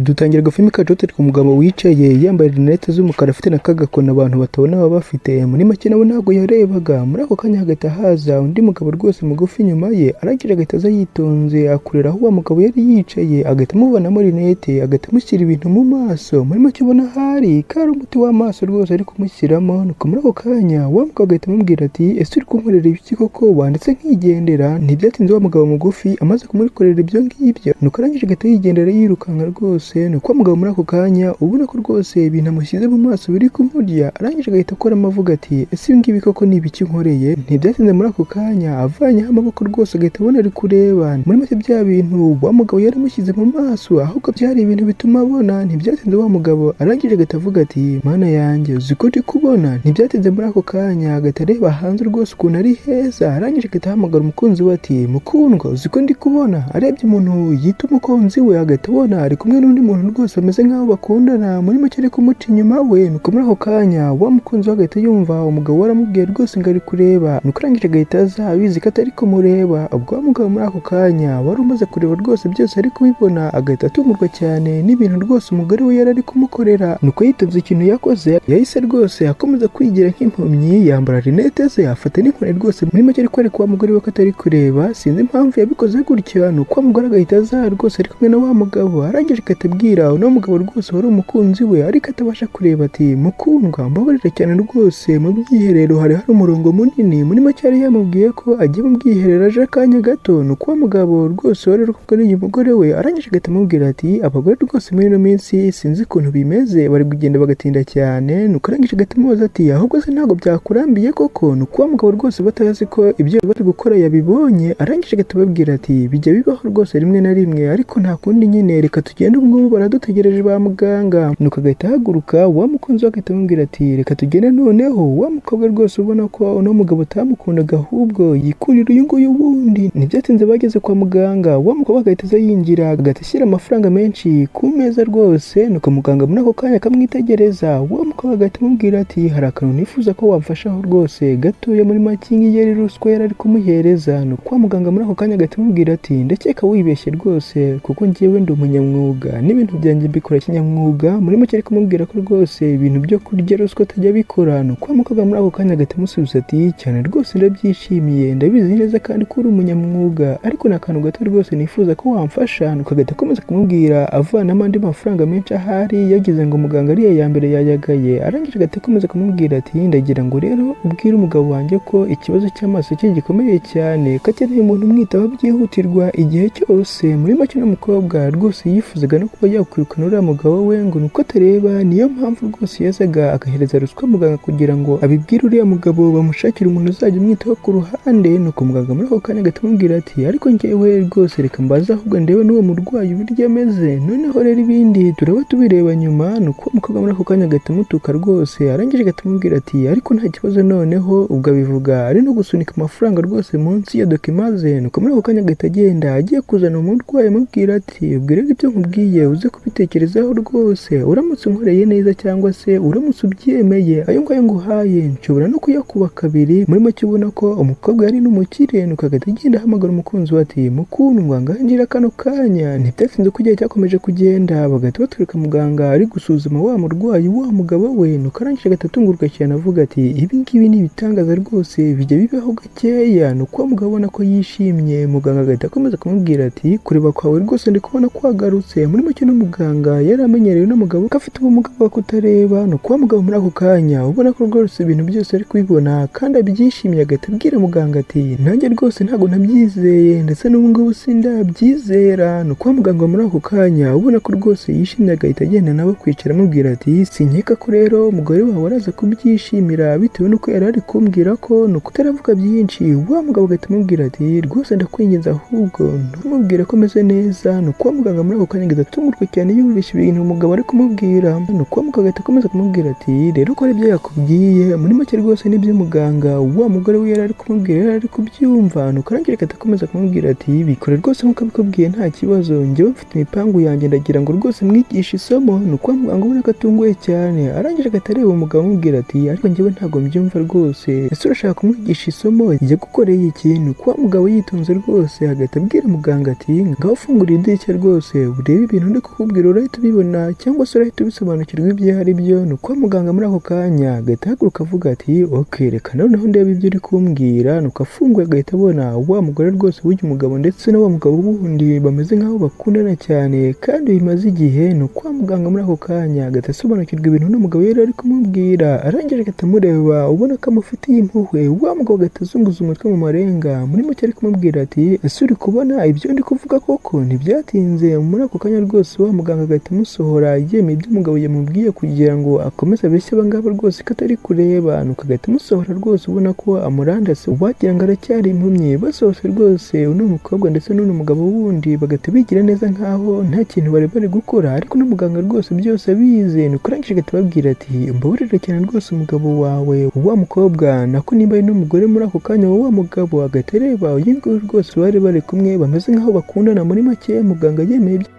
dutangira agafilimi kacu turi ku mugabo wicaye yambaye rinete z'umukara afite na kagakona abantu batabona baba bafite muri make nabo ntabwo yarebaga. Muri ako kanya hagahita haza undi mugabo rwose mugufi inyuma ye, arangije agahita aza yitonze akurera aho uwo mugabo yari yicaye, agahita amuvanamo rinete, agahita amushyira ibintu mu maso. Muri make ubona hari kari umuti w'amaso rwose ari kumushyiramo. Nuko muri ako kanya wa mugabo agahita amubwira ati ese uri kunkorera ibiki koko wanditse nkigendera? Ntibyatinze wa mugabo mugufi amaze kumukorera ibyo ngibyo, nuko arangije agahita yigendera yirukanka rwose. Nuko wa mugabo muri ako kanya ubona ko rwose ibintu amushyize mu maso biri kumurya, arangije agahita akoramo avuga ati ese ibi ngibi koko ni ibiki nkoreye? Ntibyatinze muri ako kanya avanyeho amaboko rwose agahita abona ari kureba. Muri make bya bintu wa mugabo yari amushyize mu maso ahubwo byari ibintu bituma abona. Ntibyatinze wa mugabo arangije agahita avuga ati mana yanjye uzi ko ndi kubona? Ntibyatinze muri ako kanya agahita areba hanze rwose ukuntu ari heza, arangije agahita ahamagara umukunzi we ati mukundwa uzi ko ndi kubona? Arebye umuntu yita umukunzi we agahita abona ari kumwe n'undi muntu rwose bameze nk'aho bakundana, muri make ari kumuca inyuma we. Nuko muri ako kanya wa mukunzi we agahita yumva umugabo waramubwiye rwose ngo ari kureba, nuko arangije agahita aza abizi ko atari kumureba. Ubwo wa mugabo muri ako kanya wari umaze kureba rwose byose ari kubibona, agahita atungurwa cyane n'ibintu rwose umugore we yari ari kumukorera. Nuko yitonze ikintu yakoze yahise rwose akomeza kwigira nk'impumyi, yambara rinete ze afata n'inkoni rwose, muri make ariko ariko wa mugore we ko atari kureba. Sinzi impamvu yabikoze gutya. Nuko wa mugore agahita aza rwose ari kumwe na wa mugabo, arangije agahita abwira uno mugabo rwose wari umukunzi we ariko atabasha kureba ati mukundwa mbabarira cyane rwose mu bwiherero hari umurongo munini. Muri make yari yamubwiye ko agiye mu bwiherero aje akanya gato. Nuko wa mugabo rwose wari ari umugore we arangije agahita amubwira ati abagore rwose muri ino minsi sinzi ukuntu bimeze bari kugenda bagatinda cyane. Nuko arangije agahita amubaza ati ahubwo se ntabwo byakurambiye koko? Nuko wa mugabo rwose batazi ko ibyo bari gukora yabibonye, arangije agahita ababwira ati bijya bibaho rwose rimwe na rimwe ariko nta kundi nyine reka tugende ubwo baradutegereje ba muganga. Nuko agahita ahaguruka wa mukunzi we agahita amubwira ati reka tugende noneho. Wa mukobwa rwose ubona ko uno mugabo utamukundaga ahubwo yikurira uyu nguyu wundi. Ntibyatinze bageze kwa muganga, wa mukobwa agahita aza yinjira agahita ashyira amafaranga menshi ku meza rwose. Nuko muganga muri ako kanya akamwitegereza, wa mukobwa agahita amubwira ati hari akantu nifuza ko wamfashaho rwose gatoya muri makingi yari ruswa yari ari kumuhereza. Nuko wa muganga muri ako kanya agahita amubwira ati ndakeka wibeshye rwose kuko njyewe ndi umunyamwuga n'ibintu byanjye mbikora kinyamwuga. Muri make ari kumubwira ko rwose ibintu byo kurya ruswa atajya abikora. Nuko wa mukobwa muri ako kanya agahita amusubiza ati cyane rwose ndabyishimiye ndabizi neza kandi ko uri umunyamwuga ariko ni akantu gato rwose nifuza ko wamfasha. Nuko agahita akomeza kumubwira avanamo andi mafaranga menshi ahari yagize ngo muganga ariya ya mbere yayagaye. Arangije agahita akomeza kumubwira ati ndagira ngo rero ubwire umugabo wanjye ko ikibazo cy'amaso cye gikomeye cyane ko akeneye umuntu umwitaho byihutirwa igihe cyose. Muri make uno mukobwa rwose yifuzaga no kuba yakwirukana uriya mugabo we ngo nuko atareba, niyo mpamvu rwose yazaga agahereza ruswa muganga kugira ngo abibwire uriya mugabo bamushakire umuntu uzajya umwitaho ku ruhande. Nuko muganga muri ako kanya agahita amubwira ati ariko njyewe rwose reka mbaze ahubwo ndebe n'uwo murwayi uburyo ameze, noneho rero ibindi turaba tubireba nyuma. Nuko umukobwa muri ako kanya agahita amutuka rwose, arangije agahita amubwira ati ariko nta kibazo noneho. Ubwo abivuga ari no gusunika amafaranga rwose munsi ya dokima ze. Nuko muri ako kanya agahita agenda agiye kuzana umurwayi amubwira ati ubwo rero ibyo nkubwiye uze kubitekerezaho rwose, uramutse unkoreye neza cyangwa se uramutse ubyemeye ayo ngayo nguhaye nshobora no kuyakuba kabiri. Muri make ubona ko umukobwa yari n'umukire. Nuko agahita agenda ahamagara umukunzi we ati mukundwa ngangira kano kanya. Ntibyatinze ko igihe cyakomeje kugenda bagahita batwereka muganga ari gusuzuma wa murwayi wa mugabo we. Nuko arangije agahita atungurwa cyane avuga ati ibi ngibi ni ibitangaza rwose bijya bibaho gakeya. Nuko wa mugabo ubona ko yishimye, muganga agahita akomeza kumubwira ati kureba kwawe rwose ndi kubona kwagarutse. Muri make n'umuganga yari amenyereye n'umugabo ko afite ubumuga bwo kutareba. Nuko wa mugabo muri ako kanya ubona ko rwose ibintu byose ari kubibona kandi abyishimiye, agahita abwira muganga ati nanjye rwose ntabwo nabyizeye ndetse n'ubu ngubu sindabyizera. Nuko wa muganga muri ako kanya ubona ko rwose yishimye agahita agenda nawe kwicara amubwira ati sinkeka ko rero umugore wawe araza kubyishimira bitewe n'uko yari ari kumbwira ko nuko utaravuga byinshi. Wa mugabo agahita amubwira ati rwose ndakwinginze ahubwo ntumubwire ko ameze neza. Nuko wa muganga muri ako kanya agahita atungurwa cyane yumvise ibintu umugabo ari kumubwira. Nuko wa mugabo agahita akomeza kumubwira ati rero ko ari ibyo yakubwiye muri make rwose n'ibyo muganga wa mugore we yari ari kumubwira yari ari kubyumva. Nuko arangije agahita akomeza kumubwira ati bikore rwose nk'uko abikubwiye nta kibazo, njyewe mfite imipangu yanjye ndagira ngo rwose mwigishe isomo. Nuko wa muganga ubona ko atunguye cyane, arangije agahita areba umugabo amubwira ati ariko njyewe ntabwo mbyumva rwose, ese urashaka kumwigisha isomo njye gukoreye iki? Nuko wa mugabo yitonze rwose agahita abwira muganga ati ngaho ufungura idirishya rwose urebe ibintu ndi kukubwira urahita ubibona cyangwa se urahita ubisobanukirwa ibyo ari byo. Ni uko muganga muri ako kanya agahita ahaguruka avuga ati okay, reka noneho ndebe ibyo uri kumbwira. Nuko afunguye agahita abona wa mugore rwose w'uyu mugabo ndetse na wa mugabo wundi bameze nk'aho bakundana cyane kandi bimaze igihe. Ni uko muganga muri ako kanya agahita asobanukirwa ibintu n'umugabo yari ari kumubwira, arangije agahita amureba ubona ko amufitiye impuhwe. Wa mugabo agahita azunguza umutwe mu marenga, muri make ari kumubwira ati ese uri kubona ibyo ndi kuvuga koko? Ntibyatinze muri ako kanya rwose wa muganga agahita amusohora yemeye ibyo umugabo yamubwiye kugira ngo akomeze abeshye abangaba rwose ko atari kureba. Nuko agahita amusohora rwose ubona ko amurandase wagira ngo aracyari impumyi. Basohotse rwose uno mukobwa ndetse n'uno mugabo wundi bagahita bigira neza nk'aho nta kintu bari bari gukora, ariko n'umuganga rwose byose abizi. Nuko arangije agahita ababwira ati mbabarira cyane rwose umugabo wawe wa mukobwa nako nimba ari n'umugore muri ako kanya wa mugabo agahita areba uyu nguyu rwose bari kumwe bameze nk'aho bakundana. Muri make muganga yemeye ibyo.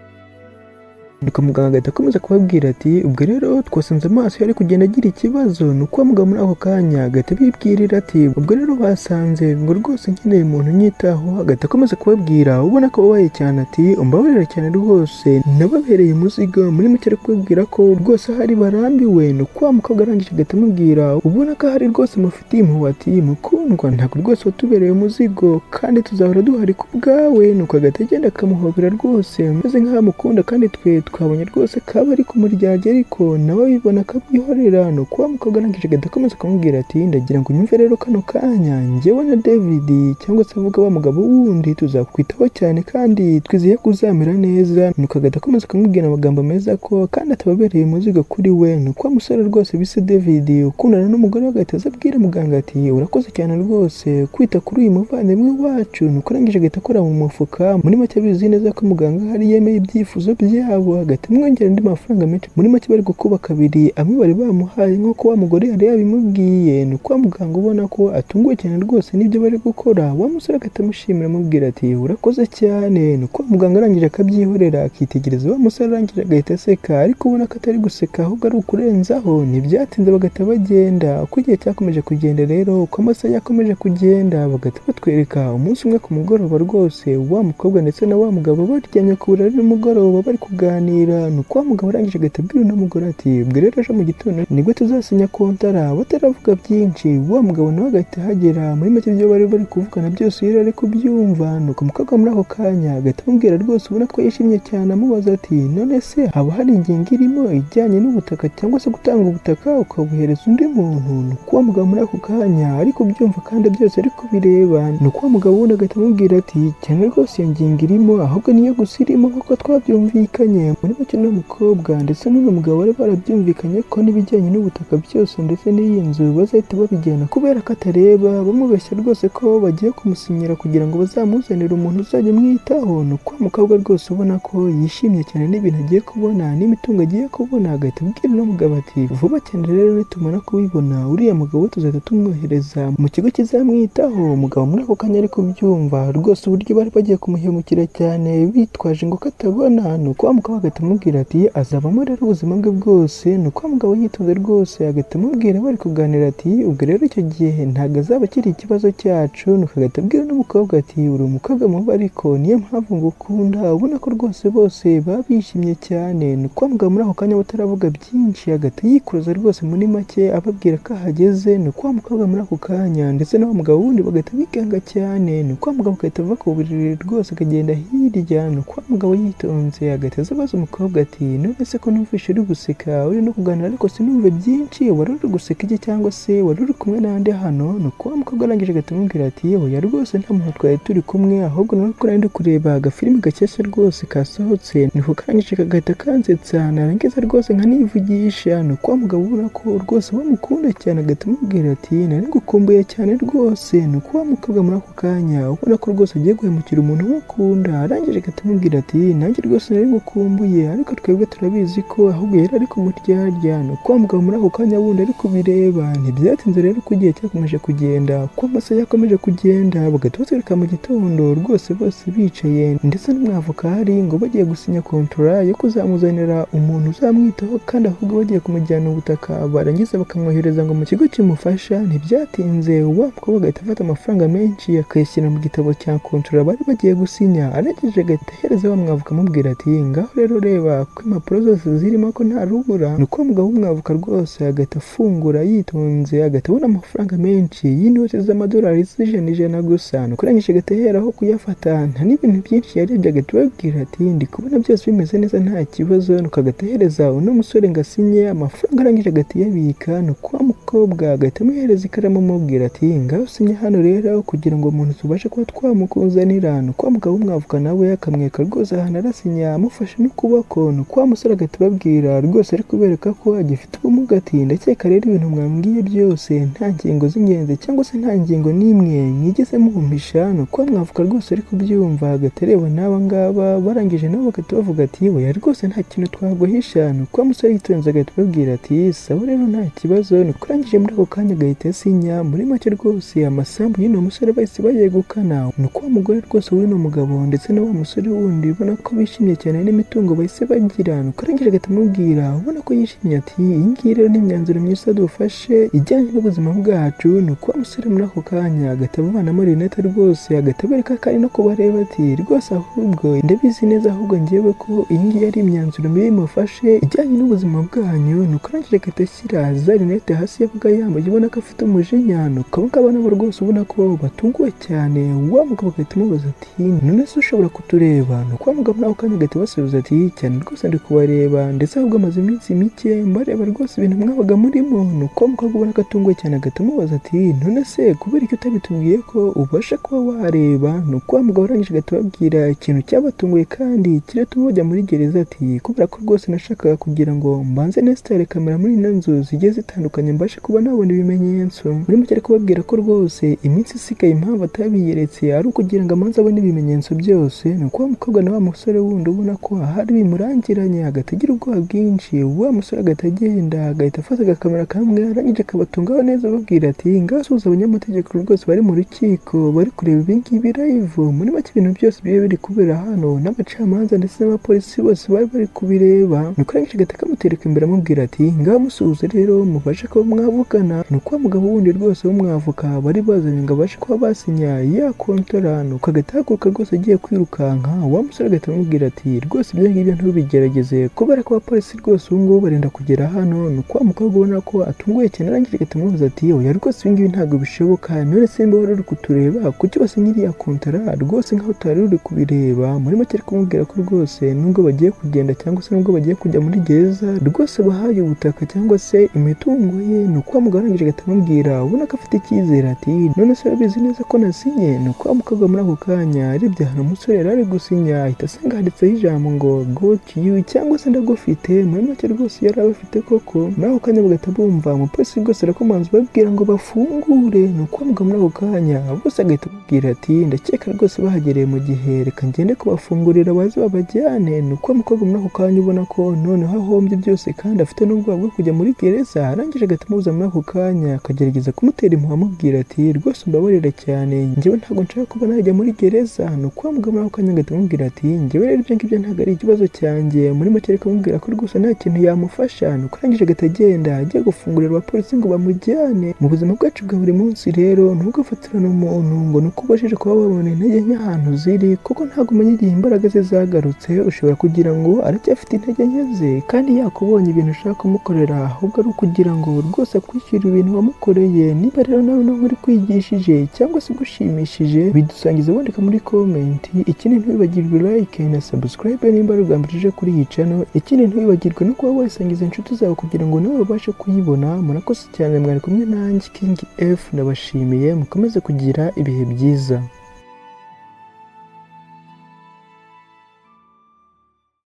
Nuko muganga agahita akomeza kubabwira ati ubwo rero twasanze amaso yari kugenda agira ikibazo. Ni uko mugabo muri ako kanya agahita abibwirira ati ubwo rero basanze ngo rwose nkeneye umuntu unyitaho. Agahita akomeza kubabwira ubona ko babaye cyane ati umbabarira cyane rwose nababereye umuzigo. Muri make ari kubabwira ko rwose hari barambiwe. Ni uko mukobwa arangije agahita amubwira ubona ko hari rwose mufitiye impuhwe ati mukundwa ntabwo rwose watubereye umuzigo kandi tuzahora duhari ku bwawe. Nuko agahita agenda akamuhobera rwose ameze nk'aho amukunda kandi twabonye rwose kaba ari kumuryarya ariko nawe abibona akabyihorera. Ni uko mukobwa arangije agahita akomeza kumubwira ati ndagira ngo unyumve rero kano kanya njyewe na David cyangwa se avuga wa mugabo wundi tuzakwitaho cyane kandi twizeye ko uzamera neza. Nuko agahita akomeza kumubwira amagambo meza ko kandi atababereye umuzigo kuri we. Ni uko umusore rwose bise David ukundana n'umugore we agahita aza abwira muganga ati urakoze cyane rwose kwita kuri uyu muvandimwe wacu. Nuko arangije agahita akora mu mufuka, muri make abizi neza ko muganga hari yemeye ibyifuzo byabo, agahita amwongera andi mafaranga menshi. Muri make bari gukuba kabiri amwe bari bamuhaye nk'uko wa mugore yari yabimubwiye. Ni uko muganga ubona ko atunguwe cyane rwose n'ibyo bari gukora. Wa musore agahita amushimira amubwira ati urakoze cyane. Ni uko muganga arangije akabyihorera akitegereza wa musore, arangije agahita aseka ariko ubona ko atari guseka ahubwo ari ukurenzaho. Ntibyatinze bagahita bagenda. Uko igihe cyakomeje kugenda rero uko amasaha yakomeje kugenda bagahita batwereka umunsi umwe ku mugoroba rwose wa mukobwa ndetse na wa mugabo baryamye ku buriri nimugoroba bari kuganira. Ni uko wa mugabo arangije agahita abwira uno mugore ati ubwo rero ejo mu gitondo nibwo tuzasinya kontara. Bataravuga byinshi wa mugabo nawe agahita ahagera. Muri make ibyo bari kuvugana byose yari ari kubyumva. Nuko umukobwa muri ako kanya agahita amubwira rwose ubona ko yishimye cyane amubaza ati none se haba hari ingingo irimo ijyanye n'ubutaka cyangwa se gutanga ubutaka ukabuhereza undi muntu? Ni uko wa mugabo muri ako kanya ari kubyumva kandi byose ari kubireba. Ni uko wa mugabo wundi agahita amubwira ati cyane rwose iyo ngingo irimo ahubwo niyo gusa irimo nk'uko twabyumvikanye. Muri make n'uwo mukobwa ndetse n'uno mugabo bari barabyumvikanye ko n'ibijyanye n'ubutaka byose ndetse n'iyi nzu bazahita babijyana kubera ko atareba, bamubeshya rwose ko bagiye kumusinyira kugira ngo bazamuzanire umuntu uzajya amwitaho. Ni uko umukobwa rwose ubona ko yishimye cyane n'ibintu agiye kubona n'imitungo agiye kubona. Agahita abwira uno mugabo ati vuba cyane rero nitumara kubibona uriya mugabo tuzahita tumwohereza mu kigo kizamwitaho. Umugabo muri ako kanya ari kubyumva rwose uburyo bari bagiye kumuhemukira cyane bitwaje ngo katabona. Ni uko wa mugabo agahita amubwira ati azabamo rero ubuzima bwe bwose. Ni uko wa mugabo yitonze rwose agahita amubwira bari kuganira ati ubwo rero icyo gihe ntabwo azaba akiri ikibazo cyacu. Nuko agahita abwira n'umukobwa ati uri umukobwa mubi ariko niyo mpamvu ngukunda. Ubona ko rwose bose baba bishimye cyane. Ni uko wa mugabo muri ako kanya bataravuga byinshi agahita yikuruza rwose muri make ababwira ko ahageze. Ni uko wa mukobwa muri ako kanya ndetse na wa mugabo wundi bagahita biganga cyane. Ni uko wa mugabo agahita ava ku buriri rwose akagenda hirya. Ni uko wa mugabo yitonze agahita abaza umukobwa ati none se ko numvishe uri guseka uri no kuganira ariko sinumve byinshi, wari uri guseka iki cyangwa se wari uri kumwe n'andi hano? Ni uko wa mukobwa arangije agahita amubwira ati oya rwose nta muntu twari turi kumwe ahubwo nawe ko nari ndi kureba agafilimi gashyashya rwose kasohotse. Ni uko karangije kagahita kansetsa narangiza rwose nkanivugisha. Ni uko wa mugabo ubona ko rwose bamukunda cyane agahita amubwira ati nari ngukumbuye cyane rwose. Ni uko wa mukobwa muri ako kanya ubona ko rwose agiye guhemukira umuntu umukunda. Arangije agahita amubwira ati nanjye rwose nari ngukumbuye ariko twebwe turabizi ko ahubwo yari ari kumuryarya. Ni uko wa mugabo muri ako kanya wundi ari kubireba. Ntibyatinze rero ko igihe cyakomeje kugenda uko amasaha yakomeje kugenda bagahita batwereka mu gitondo rwose bose bicaye ndetse n'umwavoka hari ngo bagiye gusinya kontora yo kuzamuzanira umuntu uzamwitaho kandi ahubwo bagiye kumujyana ubutaka barangiza bakamwohereza ngo mu kigo kimufasha. Ntibyatinze wa mukobwa agahita afata amafaranga menshi akayashyira mu gitabo cya kontora bari bagiye gusinya. Arangije agahita ahereza wa mwavoka amubwira ati ngaho rero arareba ko impapuro zose zirimo ko nta rubura. Nuko umugabo w'umwavoka rwose agahita afungura yitonze, agahita abona amafaranga menshi y'inoti z'amadolari z'ijana gusa. Nuko arangije agahita aheraho kuyafata, nta n'ibintu byinshi yarebye, agahita ababwira ati ndi kubona byose bimeze neza nta kibazo. Nuko agahita ahereza uno musore ngo asinye amafaranga, arangije agahita iyabika. Nuko wa mukobwa agahita amuhereza ikaramu amubwira ati ngaho usinye hano rero kugira ngo umuntu tubashe kuba twamukuzanira. Nuko wa mugabo w'umwavoka nawe akamwereka rwose ahantu arasinya amufashe n'ukuboko. Nuko wa musore agahita ababwira rwose ari kubereka ko agifite ubumuga ati ndakeka rero ibintu mwambwiye byose nta ngingo z'ingenzi cyangwa se nta ngingo n'imwe mwigeze mumpisha. Nuko wa mwavoka rwose ari kubyumva agahita areba n'aba ngaba, barangije nabo bagahita bavuga ati oya rwose nta kintu twaguhisha. Nuko wa musore yitonze agahita ababwira ati sawa rero nta kibazo. Nuko arangije muri ako kanya agahita asinya. Muri make rwose amasambu y'uno musore bahise bayegukana. Nuko wa mugore rwose w'uno mugabo ndetse na wa musore wundi ubona ko bishimye cyane n'imitungo bahise bagira. Nuko arangije agahita amubwira ubona ko yishimye ati iyi ngiyi rero ni imyanzuro myiza dufashe ijyanye n'ubuzima bwacu. Nuko wa musore muri ako kanya agahita avanamo rinete rwose, agahita abereka ko ari no kubareba ati rwose ahubwo ndabizi neza ahubwo ngewe ko iyi ngiyi ari imyanzuro mibi mufashe ijyanye n'ubuzima bwanyu. Nuko arangije agahita ashyira za rinete hasi yabaga yambaye ubona ko afite umujinya. Nuko abo ngabo nabo rwose ubona ko batunguwe cyane. Wa mugabo agahita amubaza ati none se ushobora kutureba? Nuko wa mugabo nawe kandi agahita abasubiza ati cyane rwose ndi kubareba ndetse ahubwo amaze iminsi mike mbareba rwose ibintu mwabaga murimo. Nuko wa mukobwa ubona ko atunguwe cyane agahita amubaza ati none se kubera icyo utabitubwiye ko ubasha kuba wareba? Nuko wa mugabo arangije agahita ababwira ikintu cyabatunguye kandi kiratuma bajya muri gereza ati kubera ko rwose nashakaga kugira ngo mbanze nesitare kamera muri ino nzu zigiye zitandukanye mbashe kuba nabona ibimenyetso. Muri make ari kubabwira ko rwose iminsi isigaye impamvu atabiyeretse ari ukugira ngo amanze abone ibimenyetso byose. Nuko wa mukobwa na wa musore wundi ubona ko ahari bimurangiranye agahita agira ubwoba bwinshi. Wa musore agahita agenda agahita afata agakamera kamwe, arangije akabatungaho neza ababwira ati ngaho suhuza abanyamategeko rwose bari mu rukiko bari kureba ibi ngibi live. Muri make ibintu byose biba biri kubera hano n'abacamanza ndetse n'abapolisi bose bari bari kubireba. Nuko arangije agahita akamutereka imbere amubwira ati ngaho musuhuze rero mubashe kuba mwavugana. Nuko wa mugabo wundi rwose w'umwavoka bari bazanye ngo abashe kuba basinya ya kontora. Nuko agahita ahaguruka rwose agiye kwirukanka. Wa musore agahita amubwira ati rwose ibyo ngibyo ntubigerageze kubera ko abapolisi rwose ubu ngubu barenda kugera hano. Nuko wa mukobwa ubona ko atunguye cyane arangije agahita amubaza ati oya rwose ibi ngibi ntabwo bishoboka, none se mba wari uri kutureba kuki wasinyira iya kontara rwose nkaho utari uri kubireba? Muri make ari kumubwira ko rwose nubwo bagiye kugenda cyangwa se nubwo bagiye kujya muri gereza rwose bahaye ubutaka cyangwa se imitungo ye. Nuko wa mugabo arangije agahita amubwira ubona ko afite icyizere ati none se urabizi neza ko nasinye? Nuko wa mukobwa muri ako kanya arebye ahantu umusore yari ari gusinya ahita asanga handitseho ijambo ngo go to you cyangwa se ndagufite. Muri make rwose yari abafite koko. Muri ako kanya bagahita bumva umupolisi rwose arakomanza babwira ngo bafungure. Nuko wa mugabo muri ako kanya bose agahita amubwira ati ndakeka rwose bahagereye mu gihe, reka ngende kubafungurira baze babajyane. Nuko wa mukobwa muri ako kanya ubona ko noneho ahombye byose kandi afite n'ubwoba bwo kujya muri gereza, arangije agahita amubuza muri ako kanya akagerageza kumutera impuhwe amubwira ati rwose mbabarira cyane njyewe ntabwo nshaka kuba najya muri gereza. Nuko wa mugabo muri ako kanya agahita amubwira ati njyewe rero ibyo ngibyo ntabwo ari ikibazo cyanjye. Muri make ari kumubwira ko rwose nta kintu yamufasha. Nuko arangije agahita agenda agiye gufungurira abapolisi ngo bamujyane. Mu buzima bwacu bwa buri munsi rero ntugafatirane umuntu ngo nuko ubashije kuba wabona intege nke ahantu ziri, kuko ntabwo umenya igihe imbaraga ze zagarutse. Ushobora kugira ngo aracyafite intege nke ze kandi yakubonye ibintu ushaka kumukorera ahubwo ari ukugira ngo rwose akwishyure ibintu wamukoreye. Niba rero nawe uri kwigishije cyangwa se ugushimishije bidusangiza wandika muri komenti. Ikindi ntiwibagirwe like na subscribe nimba ari ubwa mbere uje kuri iyi channel. Ikindi ntiwibagirwe no kuba wasangiza inshuti zawe kugira ngo nawe babashe kuyibona. Murakoze cyane, mwari kumwe nanjye King F, ndabashimiye mukomeze kugira ibihe byiza.